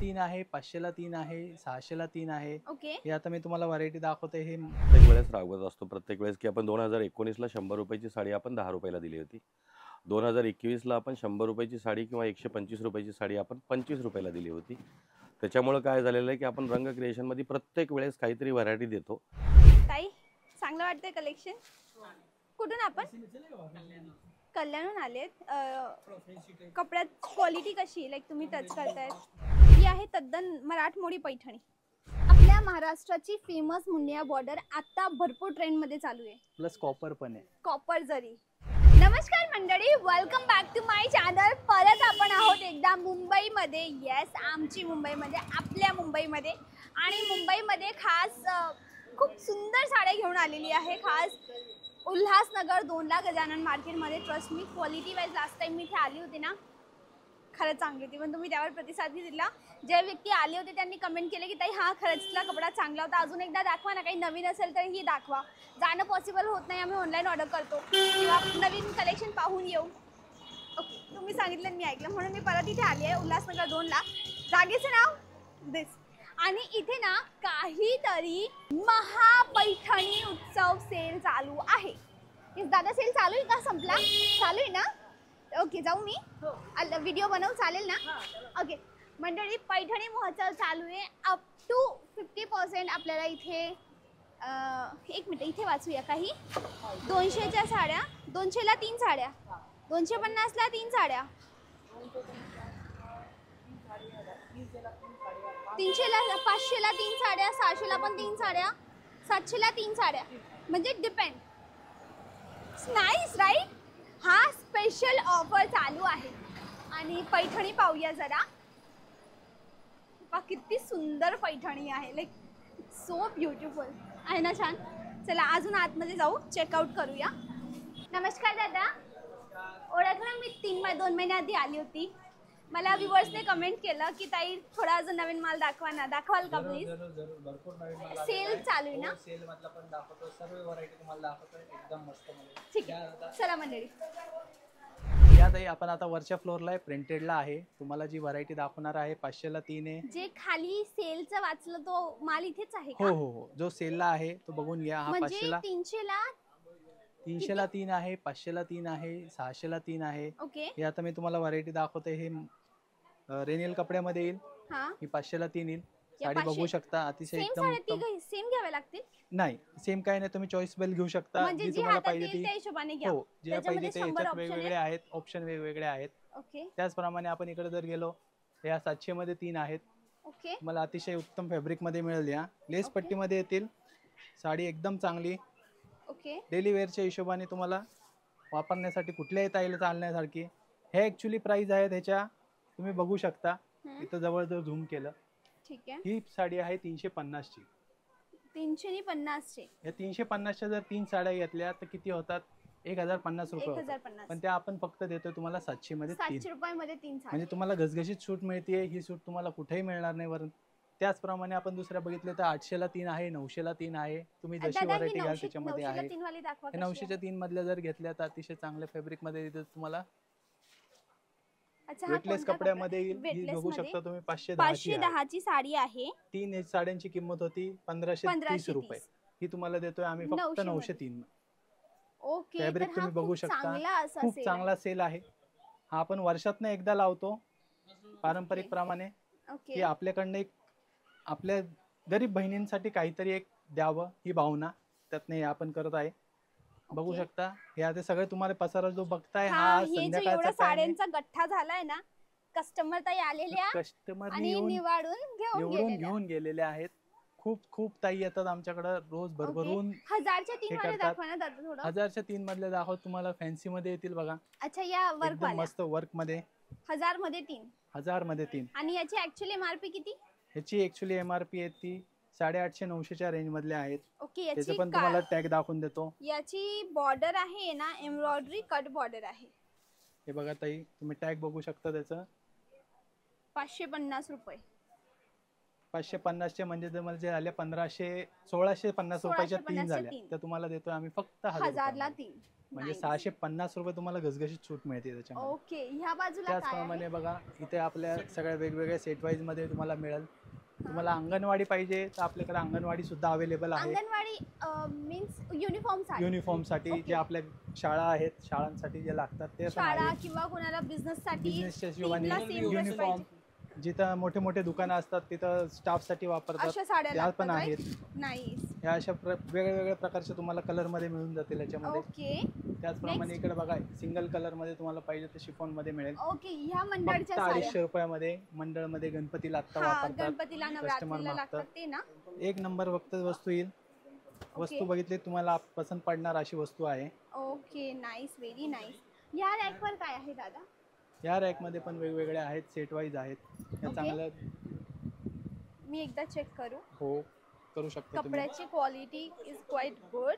3 आहे, 500 ला 3 आहे, 600 ला 3 आहे. ओके. हे आता मी तुम्हाला व्हरायटी दाखवते. हे प्रत्येक वेळेस रागवत असतो प्रत्येक वेळेस की आपण 2019 ला 100 रुपयाची साडी आपण 10 रुपयाला दिली होती. 2021 ला आपण 100 रुपयाची साडी किंवा 125 रुपयाची साडी आपण 25 रुपयाला दिली होती. त्याच्यामुळे काय झालेलं आहे की आपण रंग क्रिएशनमध्ये प्रत्येक वेळेस काहीतरी व्हरायटी देतो. ताई चांगलं वाटतंय कलेक्शन. कुठून आपण? कल्याणहून आलेत. कपड्यात क्वालिटी कशी लाईक तुम्ही टच करतायत? ही आहे तद्दन मराठमोळी पैठणी. आपल्या महाराष्ट्राची फेमस मुंडिया बॉर्डर आता भरपूर ट्रेंड मध्ये चालू आहे. प्लस कॉपर पण आहे. कॉपर जरी. नमस्कार मंडळी, welcome back to my channel. परत आपण आहोत एकदा मुंबईमध्ये. येस, आमची मुंबईमध्ये, आपल्या मुंबईमध्ये. आणि मुंबईमध्ये खास खूप सुंदर साड्या घेऊन आलेली आहे. खास उल्हासनगर 2ला गजानन मार्केटमध्ये. Trust me, quality wise last time मी इथे आली होती ना, खरंच चांगली होती. पण तुम्ही त्यावर प्रतिसाद दिला. जे व्यक्ती आले होते त्यांनी कमेंट केले की ताई हा खरंच तुला कपडा चांगला होता, अजून एकदा दाखवा ना. काही नवीन असेल तर ही दाखवा. जाणं पॉसिबल होत नाही, आम्ही ऑनलाईन ऑर्डर करतो किंवा नवीन कलेक्शन पाहून येऊ. ओके, तुम्ही सांगितलं मी ऐकलं म्हणून मी परत इथे आली आहे उल्हासनगर 2ला. जागेचं नाव दिस. आणि इथे ना काहीतरी महापैठणी उत्सव सेल चालू आहे. दादा सेल चालू आहे का संपला? चालू आहे ना? ओके, जाऊ मी व्हिडिओ बनवू, चालेल ना? ओके मंडळी, पैठणी महोत्सव चालू आहे. अप टू 50% आपल्याला इथे. एक मिनिट इथे वाचूया काही. 200च्या साड्या, 200ला 3 साड्या, 250ला 3 साड्या, 300ला 500ला 3 साड्या, 600ला पण 3 साड्या, 700ला 3 साड्या. म्हणजे डिपेंड. Nice right. हा स्पेशल ऑफर चालू आहे. आणि पैठणी पाहूया जरा. किती सुंदर पैठणी आहे, लाईक सो ब्युटिफुल आहे ना. छान. चला अजून आतमध्ये जाऊ, चेकआउट करूया. नमस्कार दादा, ओळखलं मी 2 महिन्याआधी आली होती. मला व्ह्युअर्सने कमेंट केलं की ताई थोडा अजून नवीन माल दाखवा ना. दाखवाल का प्लीज? जरूर भरपूर नवीन माल सेल चालू आहे ना? सेल मधला पण दाखवतो, सर्व व्हरायटी तुम्हाला दाखवतो एकदम मस्त मध्ये. ठीक आहे, चला मंडळी. या ताई आपण आता वरच्या फ्लोअरला आहे, प्रिंटेडला आहे. तुम्हाला जी व्हरायटी दाखवणार आहे 500ला 3 आहे. जे खाली सेलचं वाचलं तो माल इथेच आहे का? हो हो हो, जो सेलला आहे तो बघून घ्या. हा म्हणजे 500ला 300ला 300ला 3 आहे, 500ला 3 आहे, 600ला 3 आहे. ओके. हे आता मी तुम्हाला व्हरायटी दाखवते. हे रेनियल कपड्यामध्ये येईल. हा, ही 500ला 3 येईल. या साडी 500. बघू शकता, अतिशय सेम एकदम साड्या उत्तम. तिघही सेम घ्यावे लागतील? नाही सेम काय नाही, तुम्ही चॉईसबल घेऊ शकता. म्हणजे जी जी तुम्हाला हातात पाहिजे येईल ती. त्या हिशोबाने घ्या. हो, जे पाहिजे त्याच्यामध्ये ते 100 याच्यात ऑप्शन वेगवेगळे आहेत, ऑप्शन वेगवेगळे आहेत. ओके त्याचप्रमाणे आपण इकडे जर गेलो, या 700 मध्ये 3 आहेत. ओके. मला अतिशय उत्तम फॅब्रिक मध्ये मिळेल. या लेस ओके. पट्टीमध्ये येतील. साडी एकदम चांगली ओके. डेली वेअरच्या हिशोबाने तुम्हाला वापरण्यासाठी कुठल्याही ताईला चालण्यासारखी. हे ऍक्च्युली प्राइस आहे त्याच्या, तुम्ही बघू शकता. इथं जवळ जर झूम केलं, ठीक आहे. ही साडी आहे 350 ची. 350 चे. या 350च्या जर 3 साड्या घेतल्या तर किती होतात? 1050 रुपये होतात. 1050. पण त्या आपण फक्त देतोय तुम्हाला 700 मध्ये 3. 700 रुपयामध्ये 3 साड्या. म्हणजे तुम्हाला घसघशीत सूट मिळते. ही सूट तुम्हाला कुठेही मिळणार नाही वरून. त्याचप्रमाणे आपण दुसऱ्या बघितलं तर 800ला 3 आहे, 900ला 3 आहे. तुम्ही जशी दादा, ही व्हरायटी घ्याल 900 त्याच्यामध्ये 900ला आहे. 3 वाली दाखवा. हे 900च्या 3 मधल्या जर घेतल्या तर अतिशय चांगल्या फॅब्रिक मध्ये येते तुम्हाला. अच्छा, हा वेटलेस कोणता कपड्यामध्ये येईल. ही Weightless बघू मध्ये? शकता तुम्ही 510 ची आहे. 510 ची साडी आहे. 3 साड्यांची किंमत होती 1530 रुपये. ही तुम्हाला देतोय आम्ही फक्त 900 903. ओके. फॅब्रिक तर हा तुम्ही बघू खूप शकता. चांगला असा खूप सेल चांगला सेल आहे हा. आपण वर्षातनं एकदा लावतो पारंपरिक प्रमाणे, आहे. की ओके. आपल्याकडनं एक आपल्या गरीब बहिणींसाठी काहीतरी एक द्यावं ही भावना त्यातनं हे आपण करत आहे. बघू ओके. शकता. हे आता सगळे तुम्हाला पसारा जो बघताय हा, हा हे जो एवढा संध्याकाळचा टाइम साड्यांचा गठ्ठा झालाय ना, कस्टमर ताई आलेल्या कस्टमर आणि निवाडून निवडून गेलेल्या. घेऊन गेलेले आहेत. खूप खूप ताई येतात आमच्याकडे रोज भरभरून. 1000च्या 3 हे वाले करतात. दाखवा ना दादा थोडं. 1000च्या 3 मधले दाखव तुम्हाला. फॅन्सी मध्ये येतील बघा, अच्छा, या वर्क एकदम वाल्या मस्त वर्क मध्ये. 1000 मध्ये 3. 1000 मध्ये 3. आणि याची ऍक्च्युअली एमआरपी किती? ह्याची ऍक्च्युली एमआरपी येते 850-900च्या रेंज मधले आहेत. ओके. त्याचं याची पण तुम्हाला टॅग दाखवून देतो. याची बॉर्डर आहे ना, एम्ब्रॉयडरी कट बॉर्डर आहे. हे बघा ताई, तुम्ही टॅग बघू शकता त्याचं. 550 रुपये. 550चे म्हणजे जर मला जे झाले 1650 रुपयाच्या 3 1650 झाल्या. तीन. तर तुम्हाला देतोय आम्ही फक्त 1000 ला 3. म्हणजे Nice. 650 रुपये तुम्हाला घसघशीत सूट मिळते त्याच्यामध्ये. ओके, ह्या बाजूला काय आहे? त्याचप्रमाणे बघा इथे आपल्या सगळ्या वेगवेगळ्या सेट वाईज मध्ये तुम्हाला मिळेल. तुम्हाला अंगणवाडी पाहिजे तर आपल्याकडे अंगणवाडी सुद्धा अवेलेबल आहे. अंगणवाडी मीन्स युनिफॉर्म साठी, युनिफॉर्म साठी Okay. जे आपल्या शाळा आहेत शाळांसाठी जे लागतात ते पण शाळा आहे. किंवा कोणाला बिझनेस साठी बिझनेसच्या हिशोबाने तीनला same dress युनिफॉर्म पाहिजे. जिथं मोठे मोठे दुकानं असतात तिथं स्टाफ साठी वापरतात अशा साड्या त्या पण लागतात आहेत. नाईस. या अशा वेगळ्या वेगळ्या प्रकारच्या तुम्हाला कलर मध्ये मिळून जातील याच्यामध्ये. ओके त्याचप्रमाणे Next. इकडे बघा सिंगल कलर मध्ये तुम्हाला पाहिजे तर शिफॉन मध्ये मिळेल. ओके, ह्या फक्त मंडळच्या साड्या 250 रुपयामध्ये मंडळ मध्ये गणपतीला आत्ता हा वापरतात. गणपतीला नवरात्रीला लागतात ते ना. एक नंबर फक्त वस्तू येईल. वस्तू बघितली तुम्हाला पसंत पडणार अशी वस्तू आहे. Okay nice, very nice. ह्या रॅकवर काय आहे दादा? या रॅक मध्ये पण वेगवेगळे आहेत सेट वाईज आहेत. या Okay. चांगल्या मी एकदा चेक करू. हो करू शकता तुम्ही. कपड्याची क्वालिटी इज क्वाइट गुड.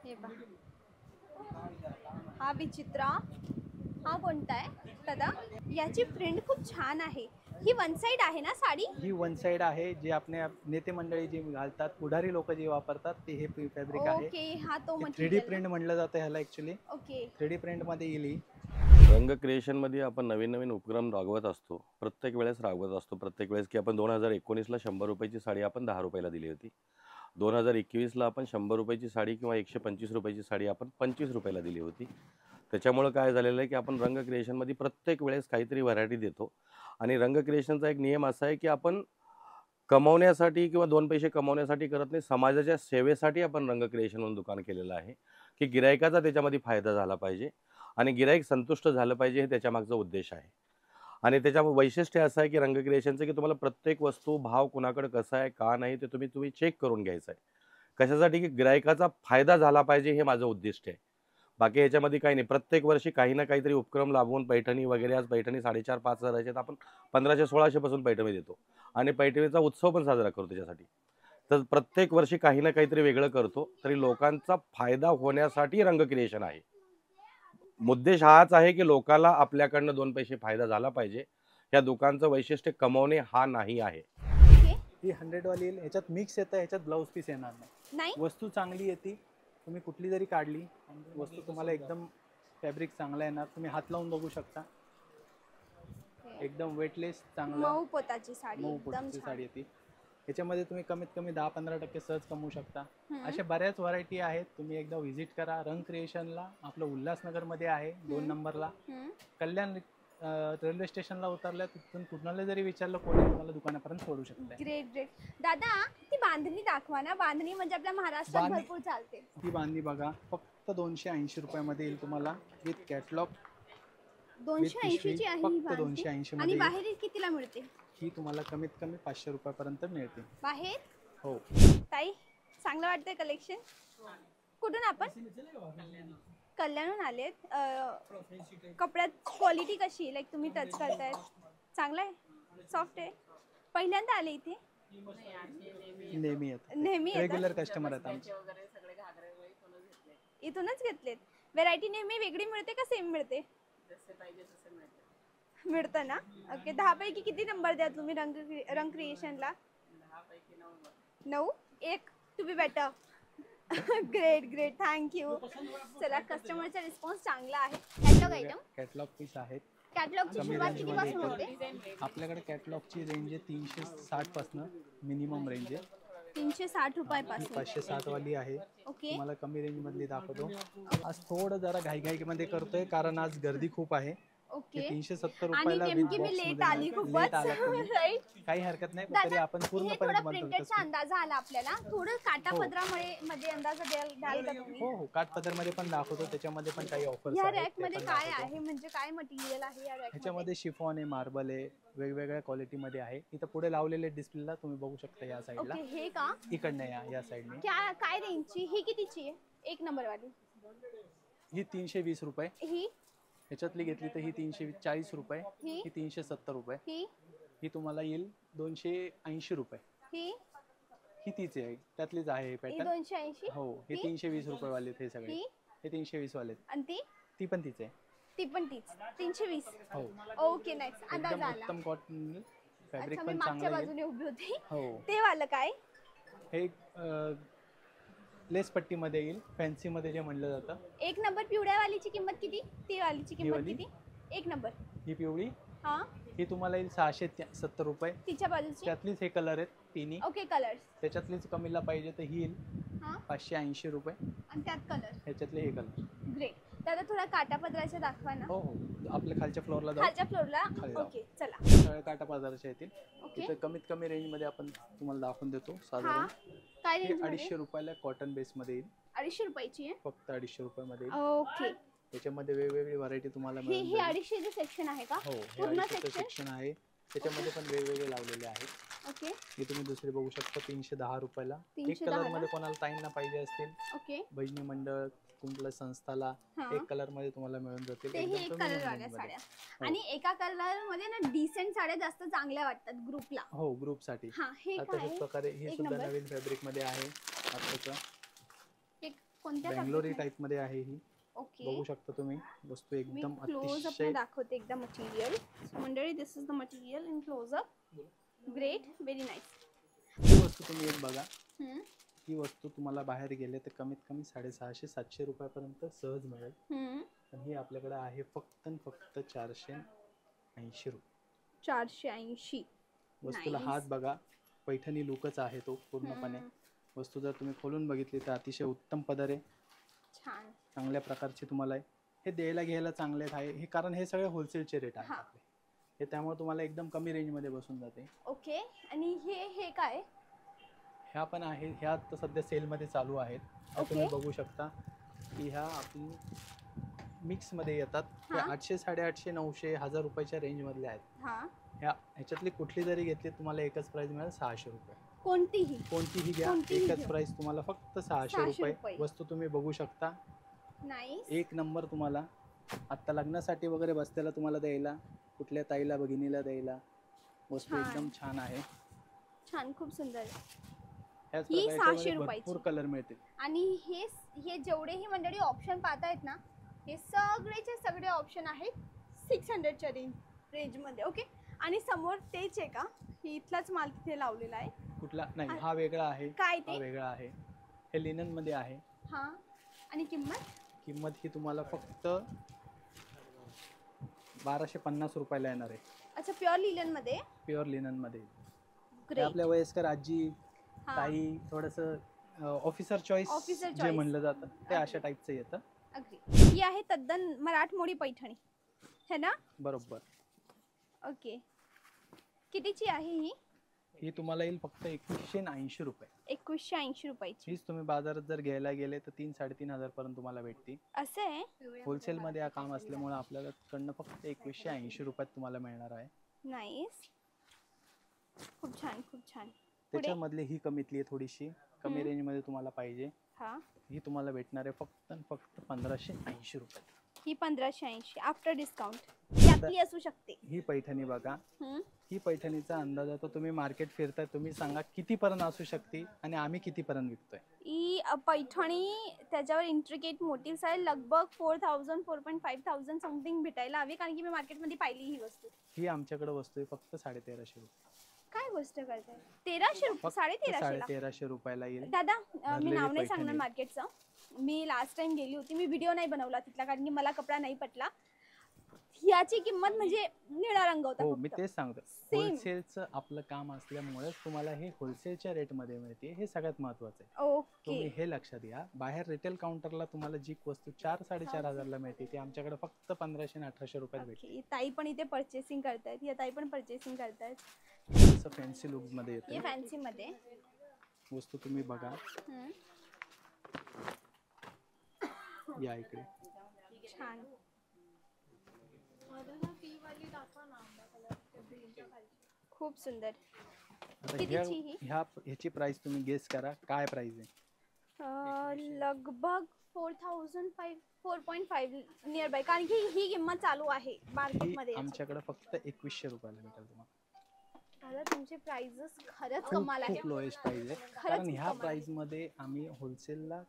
हे पहा, हा विचित्र, हा कोणता आहे दादा? याची प्रिंट खूप छान आहे. ही वन साइड आहे ना साडी? ही वन साइड आहे जे आपले नेते मंडळी जे घालतात पुढारी लोक जे वापरतात ते हे फॅब्रिक आहे. ओके, हा तो 3D मटेरियल. प्रिंट म्हणलं जातं ह्याला ऍक्च्युली. ओके 3D प्रिंट मध्ये येईल ही. रंग क्रिएशनमध्ये आपण नवीन नवीन उपक्रम राबवत असतो. प्रत्येक वेळेस राबवत असतो. प्रत्येक वेळेस की आपण 2019ला 100 रुपयाची साडी आपण 10 रुपयाला दिली होती. 2021ला आपण 100 रुपयाची साडी किंवा 125 रुपयाची साडी आपण 25 रुपयाला दिली होती. त्याच्यामुळं काय झालेलं आहे की आपण रंग क्रिएशनमध्ये प्रत्येक वेळेस काहीतरी व्हरायटी देतो. आणि रंग क्रिएशनचा एक नियम असा आहे की आपण कमवण्यासाठी किंवा 2 पैसे कमवण्यासाठी करत नाही, समाजाच्या सेवेसाठी आपण रंग क्रिएशनमधून दुकान केलेलं आहे की गिरायकाचा त्याच्यामध्ये फायदा झाला पाहिजे आणि गिराईक संतुष्ट झालं पाहिजे हे त्याच्यामागचा उद्देश आहे. आणि त्याच्या वैशिष्ट्य असं आहे की रंग क्रिएशनचं की तुम्हाला प्रत्येक वस्तू भाव कुणाकडे कसा आहे का नाही ते तुम्ही चेक करून घ्यायचं आहे. कशासाठी की गिरायकाचा फायदा झाला पाहिजे हे माझं उद्दिष्ट आहे. बाकी ह्याच्यामध्ये काही नाही. प्रत्येक वर्षी काही ना काहीतरी उपक्रम लाभून पैठणी वगैरे, आज पैठणी 4,500-5,000 आहेत, आपण 1500-1600 पासून पैठणी देतो आणि पैठणीचा उत्सव पण साजरा करतो त्याच्यासाठी. तर प्रत्येक वर्षी काही ना काहीतरी वेगळं करतो. तरी लोकांचा फायदा होण्यासाठी रंग क्रिएशन आहे. उद्देश हाच आहे की लोकांना आपल्याकडनं 2 पैसे फायदा झाला पाहिजे. या दुकानचं वैशिष्ट्य कमवणे हा नाही आहे. ओके ही 100 वाली येईल. ह्याच्यात मिक्स येतं, ह्याच्यात ब्लाऊज पीस येणार नाही. नाही. वस्तू चांगली येते. तुम्ही कुठली जरी काढली वस्तू तुम्हाला एकदम फॅब्रिक चांगला येणार. तुम्ही हात लावून बघू शकता. एकदम वेटलेस चांगलं मऊ पोताची साडी मऊ एकदम पोताची छान. साडी येते. ह्याच्यामध्ये तुम्ही कमीत कमी 10-15% सहज कमवू शकता. हम्म. अशा बऱ्याच व्हरायटी आहेत. तुम्ही एकदा व्हिजिट करा. रंग क्रिएशनला आपलं उल्हासनगरमध्ये आहे 2 नंबरला. हम्म. कल्याण रेल्वे स्टेशनला उतरल्या तिथून कुणाला जरी विचारलं कोणी तुम्हाला दुकानापर्यंत सोडू शकता. Great great. दादा ती बांधणी दाखवा ना. बांधणी म्हणजे आपल्या महाराष्ट्रात बांधणी- भरपूर चालते. ही बांधणी बघा फक्त 280 रुपयामध्ये येईल तुम्हाला विथ कॅटलॉग. 280 ची आहे ही फक्त बांधणी. 280 आणि मध्ये बाहेर कितीला मिळते? ही तुम्हाला कमीत कमी 500 रुपयापर्यंत मिळते. बाहेर हो ताई चांगलं वाटतंय कलेक्शन. कुठून आपण? कल्याणहून आलेत. कपड्यात क्वालिटी कशी आहे? लाईक तुम्ही टच करतायत चांगलं आहे, सॉफ्ट आहे. पहिल्यांदा आले इथे? नेहमी येत नेहमी येतात? रेग्युलर कस्टमर आहेत आमचे. इथूनच घेतलेत. व्हेरायटी नेहमी वेगळी मिळते का सेम मिळते? मिळतं ना. ओके 10 पैकी किती नंबर द्या तुम्ही रंग क्रिएशनला? 9. 1 to be better. Great great, thank you. चला कस्टमरचा रिस्पॉन्स चांगला आहे. कॅटलॉग आयटम, कॅटलॉग पीस आहेत. कॅटलॉगची कमी सुरुवात range कितीपासून मध्ये होते? आपल्याकडे कॅटलॉगची रेंज आहे 360 पासून मिनिमम रेंज आहे. 360 रुपयापासून. 560 वाली आहे. ओके तुम्हाला कमी रेंज मधली दाखवतो. आज थोडं जरा घाई मध्ये करतोय कारण आज गर्दी खूप आहे. ओके. 370 आणि रुपयाला with नेमकी मी box लेट मध्ये आली मिळेल. खूपच. Late आलात तुम्ही. राईट. काही हरकत नाही पण दादा, तरी आपण हे पूर्णपणे थोडं तुम्हाला प्रिंटेडचा अंदाज आला आपल्याला. थोडं काटापदरामुळे मध्ये अंदाज द्याल का तुम्ही? हो हो काठपदर मध्ये पण दाखवतो. त्याच्यामध्ये पण काही ऑफर्स या आहेत रॅक ते मध्ये पण काय दाखवतो. आहे, म्हणजे काय मटेरियल आहे या रॅक ह्याच्यामध्ये शिफॉन आहे, मार्बल आहे, वेगवेगळ्या क्वालिटी मध्ये आहे. इथं पुढे लावलेले डिस्प्लेला तुम्ही बघू शकता या साईडला. ओके हे का? इकडनं या साईडने. काय रेंजची? ही कितीची आहे? 1 नंबर वाली ही 320 रुपये. ही ह्याच्यातली घेतली तर ही 340 रुपये. ही ही 370 रुपये. ही ही तुम्हाला येईल 280 रुपये. ही ही तीच आहे, त्यातलीच आहे हे ही पॅटर्न. 280. हो हे ही? 320 रुपये वाले हे सगळे. ही हे 320 वाले. आणि ती ती पण तीच आहे. ती पण तीच 320. हो ओके नाईस, अंदाज एकदम आला. उत्तम कॉटन फॅब्रिक अच्छा मी पण मागच्या चांगलं आहे. बाजूने उभी होती. हो ते वालं काय? हे लेस पट्टीमध्ये येईल, फॅन्सीमध्ये जे म्हणलं जातं. एक नंबर पिवळ्या वालीची किंमत किती? ती वालीची किंमत वाली? किती? एक नंबर. ही पिवळी हा, ही तुम्हाला येईल 670 रुपये. तिच्या बाजूची. त्यातलीच हे कलर आहेत तिन्ही. Okay, colours. त्याच्यातलीच कमीला पाहिजे तर ही येईल हा, 580 रुपये. आणि त्यात कलर. ह्याच्यातले हे कलर. ग्रेट. दादा थोडा काटा पदराच्या दाखवा ना. हो हो, आपल्या खालच्या फ्लोअरला जाऊ. खालच्या फ्लोअरला. खाली जाऊ. ओके, चला. सगळे काटा बाजाराचे येतील. ओके. इथं कमीत कमी रेंजमध्ये आपण तुम्हाला दाखवून देतो. हा, साधारण काय हे रेंज 250 रुपयाला कॉटन बेसमध्ये येईल. 250 रुपयाची आहे. फक्त 250 रुपयामध्ये येईल. ओके. त्याच्यामध्ये वेगवेगळी व्हरायटी तुम्हाला हे मिळून हे जाईल. 250 सेक्शन आहे का? हो, हे पूर्ण 250 section? सेक्शन आहे. त्याच्यामध्ये पण वेगवेगळे लावलेले आहेत. ओके. हे तुम्ही दुसरे बघू शकता 310 रुपयाला. एक 310 कलर मध्ये कोणाला ताईंना पाहिजे असतील, ओके. भजनी मंडळ, कुंपला संस्थाला, हा. एक कलर मध्ये तुम्हाला मिळून जातील. ते एकदम हे कमी कलर range वाल्या मध्ये. साड्या. हो. आणि एका कलर मध्ये ना डिसेंट साड्या जास्त चांगल्या वाटतात ग्रुपला. हो, ग्रुप साठी. हा, हे आता काय? तशाच प्रकारे हे एक सुद्धा नंबर. नवीन फॅब्रिक मध्ये आहे. आताचं हे कोणत्या बँगलोरी fabric मध्ये? टाइप मध्ये आहे ही. ओके. बघू शकता तुम्ही वस्तू मी एकदम क्लोज अप अतिशय. दाखवते एकदा मटेरियल. मंडळी, this is the material in close up. Great, very nice. ही वस्तू तुम्ही एक बघा. ही वस्तू तुम्हाला बाहेर गेले तर कमीत कमी 650-700 रुपयापर्यंत सहज मिळेल. पण ही आपल्याकडे आहे फक्त आणि फक्त 480 रुपये. 480. वस्तूला Nice. हात बघा, पैठणी लुकच आहे तो पूर्णपणे. वस्तू जर तुम्ही खोलून बघितली तर अतिशय उत्तम पदर आहे. छान. चांगल्या प्रकारची तुम्हाला आहे. हे द्यायला घ्यायला चांगले आहे हे, कारण हे सगळे होलसेलचे रेट आहेत हा. आपले. हे त्यामुळे तुम्हाला एकदम कमी रेंजमध्ये बसून जाते. ओके. आणि हे काय? ह्या पण आहे, ह्या तर सध्या सेलमध्ये चालू आहेत. ह्या तुम्ही ओके. बघू शकता की ह्या आपण मिक्समध्ये येतात. हे हा. 800, 850, 900, 1000 रुपयाच्या रेंजमधले आहेत. हा. ह्याच्यातली कुठली जरी घेतली तुम्हाला एकच प्राइस मिळेल 600 रुपये. कोणतीही? कोणतीही घ्या, कोणतीही एकच घ्या. प्राइस तुम्हाला फक्त 600 600 रुपये. रुपये. वस्तू तुम्ही बघू शकता, नाईस. एक नंबर. तुम्हाला आत्ता लग्नासाठी वगैरे बसत्याला तुम्हाला द्यायला, कुठल्या ताईला भगिनीला द्यायला वस्तू छान. एकदम छान आहे. छान, खूप सुंदर. ह्याच ही प्रकारे 600 याच्यामध्ये रुपयाची. भरपूर कलर मिळतील. आणि हे जेवढेही मंडळी ऑप्शन पाहतायत ना, हे सगळेचे सगळे ऑप्शन आहेत 600च्या रेंजमध्ये. ओके. आणि समोर तेच आहे का? हे इथलाच माल तिथे लावलेला आहे. कुठला नाही, हा वेगळा आहे. काय हा ते? वेगळा आहे. हे लिनन मध्ये आहे. हा. आणि किंमत? किंमत ही तुम्हाला फक्त 1250 रुपयाला येणार आहे. अच्छा, प्युअर लिलन मध्ये. प्युअर लिनन मध्ये. हे ग्रेट. आपल्या वयस्कर आजी हा. ताई थोडस ऑफिसर चॉईस Officer जे choice. म्हणलं जातं ते अशा टाईपचं येतं. अगदी. ही आहे तद्दन मराठमोळी पैठणी, है ना? बरोबर. ओके. कितीची आहे ही? ही तुम्हाला येईल फक्त 2180 रुपये. 2180 रुपयाची. हीच तुम्ही बाजारात जर घ्यायला गेले तर 3-3.5 पर्यंत तुम्हाला भेटते. असं आहे. होलसेल मध्ये हा काम असल्यामुळे आपल्याला कडनं फक्त 2180 रुपयात तुम्हाला मिळणार आहे. नाईस. खूप छान, खूप छान. पुढे? त्याच्यामधली ही कमीतली आहे, थोडीशी कमी रेंज मध्ये तुम्हाला पाहिजे. हा. ही तुम्हाला भेटणार आहे फक्त आणि फक्त 1580 रुपयात. ही 1580 आफ्टर डिस्काउंट. यातली असू शकते. ही पैठणी बघा. ही पैठणीचा अंदाज आता तुम्ही मार्केट फिरताय, तुम्ही सांगा किती पर्यंत असू शकते आणि आम्ही किती पर्यंत विकतोय. ही पैठणी त्याच्यावर इंट्रिकेट मोटिव्स आहे. लगभग 4000 4.5,000 समथिंग भेटायला हवी, कारण की मी मार्केटमध्ये पाहिली ही वस्तू. ही आमच्याकडे वस्तू आहे फक्त 1350 रुपये. काय गोष्ट करताय? 1300 रुपये? फक्त 1350 1350 रुपयाला येईल. दादा, मी भरलेली नाव नाही सांगणार पैठणी. मार्केटचं. मी लास्ट टाइम गेली होती, मी व्हिडिओ नाही बनवला तिथला, कारण की मला कपडा नाही पटला. याची किंमत म्हणजे निळा रंग होता हो, मी फक्त. तेच सांगतो. Same. होलसेलचं आपलं काम असल्यामुळेच तुम्हाला हे होलसेलच्या रेट मध्ये मिळते, हे सगळ्यात महत्वाचं आहे. ओके. तुम्ही हे लक्षात घ्या. बाहेर रिटेल काउंटरला तुम्हाला जी वस्तू 4-4.5 ला मिळते ती आमच्याकडे फक्त 1500-1800 रुपयात भेटते. ओके. ताई पण इथे परचेसिंग करतायत. या ताई पण परचेसिंग करतायत. असं फॅन्सी लुक मध्ये हे येते फॅन्सी मध्ये. वस्तू. तुम्ही बघा, या इकडे. छान. खूप सुंदर. आता कितीची ही? ह्याची प्राइस तुम्ही गेस करा, काय प्राइस आहे. लगभग 4.5 नियर बाय, कारण की ही किंमत चालू आहे ही मार्केटमध्ये. आमच्याकडे फक्त 2100 रुपयाला भेटेल तुम्हाला. दादा, तुमचे प्राइसेस खरंच खूप कमाल आहे. खूप लोएस्ट प्राइस आहे, खरंच कारण ह्या कमाल आहे. प्राइस मध्ये आम्ही होलसेलला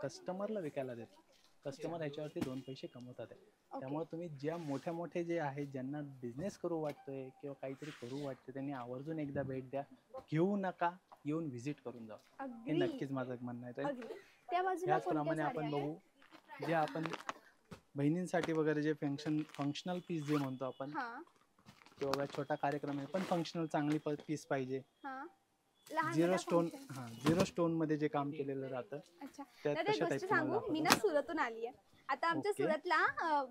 कस्टमरला विकायला देतो. कस्टमर ह्याच्यावरती 2 पैसे कमवतात आहे. त्यामुळे तुम्ही ज्या मोठे जे आहेत, ज्यांना बिझनेस करू वाटतोय किंवा काहीतरी करू वाटते, त्यांनी आवर्जून एकदा भेट द्या. घेऊ नका, येऊन व्हिजिट करून जा. हे अगदी नक्कीच माझं म्हणणं आहे. अगदी. त्या बाजूला त्याचप्रमाणे आपण बघू जे आपण बहिणींसाठी वगैरे जे फंक्शनल पीस जे म्हणतो आपण, किंवा छोटा कार्यक्रम आहे पण फंक्शनल चांगली पीस पाहिजे. झिरो स्टोन मध्ये जे काम केलेलं राहतं. गोष्ट सांगू, मी ना सुरतून आली आहे. आता आमच्या सुरतला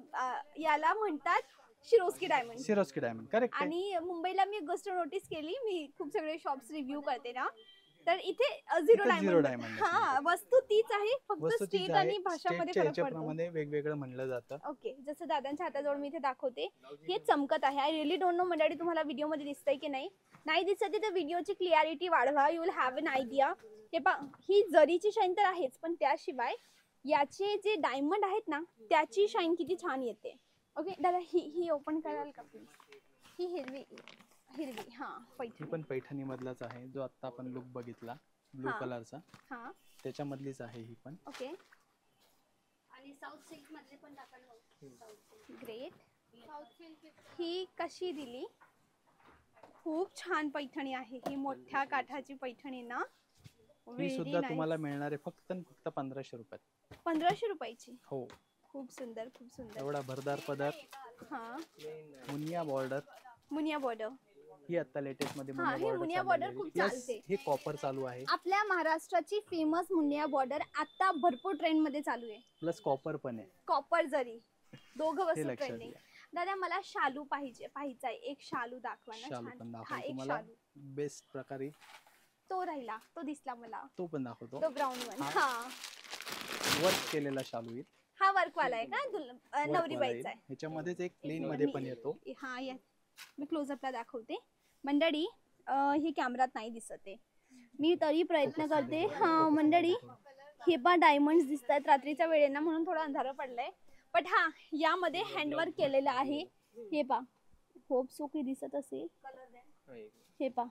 याला म्हणतात शिरोस्की डायमंड. करेक्ट. आणि मुंबईला मी एक गोष्ट नोटीस केली, मी खूप सगळे शॉप्स रिव्ह्यू करते ना, तर इथे झिरो डायमंड. हा, वस्तू तीच आहे, फक्त स्टेट आणि भाषामध्ये फरक पडतो. वेगवेगळं म्हणलं जातं. ओके, जसं दादांच्या हाताजवळ मी इथे दाखवते, हे चमकत आहे. आय रिअली डोंट नो मंडळी तुम्हाला व्हिडिओ मध्ये दिसतंय की नाही दिसत तर व्हिडिओची क्लिअरिटी वाढवा, you will have N idea. हे पहा, ही जरीची शाईन तर आहेच, पण त्याशिवाय याचे जे डायमंड आहेत ना त्याची शाईन किती छान येते. ओके दादा, ही ओपन कराल का प्लीज? ही हिरवी हा पैठणी, पण पैठणी मधलाच आहे जो आता आपण लुक बघितला ब्लू कलरचा, त्याच्यामधलीच आहे ही पण. ओके, आणि साऊथ सिल्क मधले पण टाकाल. ग्रेट. ही कशी दिली? खूप छान पैठणी आहे ही, मोठ्या काठाची पैठणी ना. ही सुद्धा तुम्हाला मिळणार आहे फक्त 1500 रुपयात. 1500 रुपयाची? हो. खूप सुंदर, खूप सुंदर. एवढा भरदार पदर. मुनिया बॉर्डर ही आता लेटेस्ट मध्ये मुनिया बॉर्डर खूप चालते. हे कॉपर चालू आहे. आपल्या महाराष्ट्राची फेमस मुनिया बॉर्डर आता भरपूर ट्रेंड मध्ये चालू आहे. प्लस कॉपर पण आहे. कॉपर जरी दोघं वस्तू ट्रेंडिंग. दादा मला शालू पाहिजे एक शालू दाखवा ना. शालू पण दाखवतो तुम्हाला बेस्ट प्रकारे. तो राहिला, तो दिसला मला, तो पण दाखवतो. तो ब्राऊन वन. वर्क केलेला शालू आहे. हा वर्क वाला आहे का? नवरी बाईचा आहे. ह्याच्यामध्येच एक प्लेन मध्ये पण येतो. हा, मी क्लोजअपला दाखवते मंडळी. हे कॅमेरात नाही दिसत आहे, मी तरी प्रयत्न करते. हा मंडळी, हे पण डायमंड्स दिसतात रात्रीच्या वेळेला म्हणून थोडं अंधार पडलंय. पण हा, यामध्ये हँडवर्क केलेलं आहे. हे पा, होप सो की दिसत असेल. हे पा,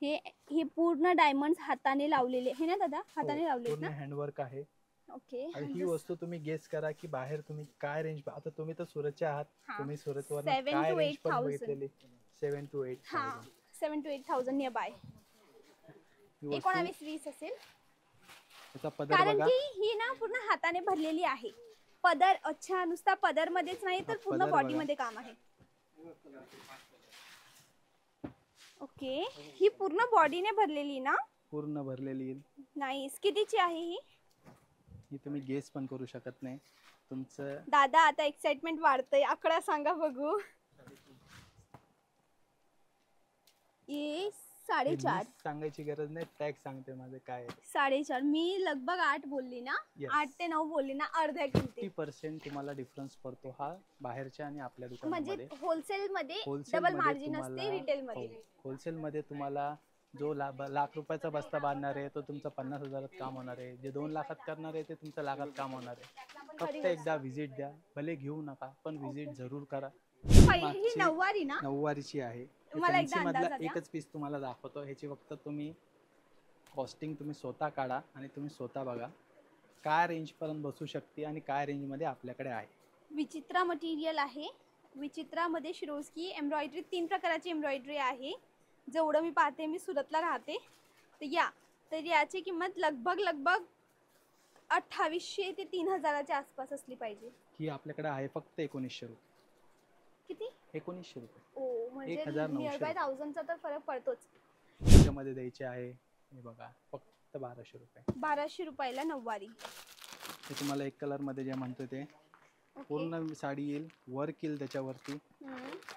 हे पूर्ण डायमंड्स हाताने लावलेले हे ना दादा? हाताने लावलेत ना? हँडवर्क आहे. ओके. ही वस्तू तुम्ही गेस करा की बाहेर तुम्ही काय रेंज, आता तुम्ही तर सुरतच्या आहात, तुम्ही सुरतवर काय रेंज पण बघितलेली? 7 to 8. हा, 7 to 8,000 नियर बाय. 19-20 असेल. कारण की ही ना पूर्ण हाताने भरलेली आहे. पदर, अच्छा, नुसता पदर मध्येच नाही तर पूर्ण बॉडी मध्ये काम आहे. ओके, ही पूर्ण बॉडीने भरलेली ना? पूर्ण भरलेली. नाईस. कितीची आहे ही? ही तुम्ही गेस पण करू शकत नाही तुमचं. दादा आता एक्साइटमेंट वाढतंय, आकडा सांगा बघू. ये 4.5 सांगायची गरज नाही, टॅग सांगते माझे काय. 4.5. मी लगभग 8 बोलली ना? 8 ते 9 बोलली ना? अर्ध्या किमती. 50% तुम्हाला डिफरन्स पडतो हा बाहेरच्या आणि आपल्या दुकानामध्ये. म्हणजे होलसेल मध्ये डबल मार्जिन असते, रिटेल मध्ये. होलसेल मध्ये तुम्हाला जो लाख रुपयाचा बस्ता बांधणार आहे तो तुमचा 50,000 काम होणार आहे. जे 2 लाखात करणार आहे ते तुमचं लाखात काम होणार आहे. फक्त एकदा व्हिजिट द्या, भले घेऊ नका पण व्हिजिट जरूर करा. ही नऊवारी ना? नऊवारीची आहे. एकच पीस तुम्हाला दाखवतो. ह्याची फक्त तुम्ही कॉस्टिंग तुम्ही स्वतः काढा आणि तुम्ही स्वतः बघा काय रेंज पर्यंत बसू शकते आणि काय रेंज मध्ये आपल्याकडे आहे. विचित्रा मटेरियल आहे. विचित्रामध्ये शिरोस्की एम्ब्रॉयडरी, 3 प्रकारची एम्ब्रॉयडरी आहे. जेवढं मी पाहते, मी सुरतला राहते, तर याची किंमत लगभग 2800 ते 3000च्या आसपास असली पाहिजे. ही आपल्याकडे आहे फक्त 1900 रुपये. किती? 1900 रुपये. ओ, म्हणजे नियर बाय 1000चा तर फरक पडतोच. त्याच्यामध्ये द्यायचे आहे हे बघा फक्त 1200 रुपये. 1200 रुपयाला नऊवारी. हे तुम्हाला एक कलर मध्ये जे म्हणतो ते पूर्ण साडी येईल, वर्क येईल त्याच्यावरती.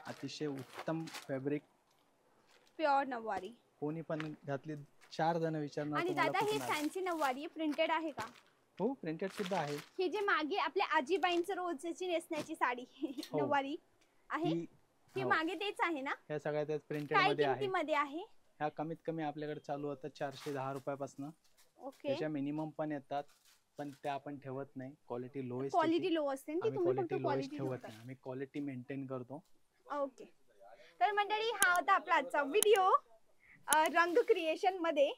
अतिशय उत्तम फॅब्रिक, प्युअर नऊवारी. कोणी पण घातली 4 जण विचारणार. आणि दादा ही फॅन्सी नऊवारी प्रिंटेड आहे का? हो, प्रिंटेड सुद्धा आहे. हे जे मागे आपल्या आजीबाईंचं रोजची नेसण्याची साडी नऊवारी आहे, ही मागे तेच आहे ना? ह्या सगळ्या त्याच प्रिंटेड मध्ये आहे. काय किमतीमध्ये आहे? ह्या कमीत कमी आपल्याकडे चालू होतात 410 रुपयापासून. ओके. त्याच्या मिनिमम पण येतात पण त्या आपण ठेवत नाही. क्वालिटी लो असते. क्वालिटी लो असते ना, तुम्ही फक्त क्वालिटी ठेवत नाही, आम्ही क्वालिटी मेंटेन करतो. ओके. तर मंडळी, हा होता आपला आजचा व्हिडिओ रंग क्रिएशन मध्ये.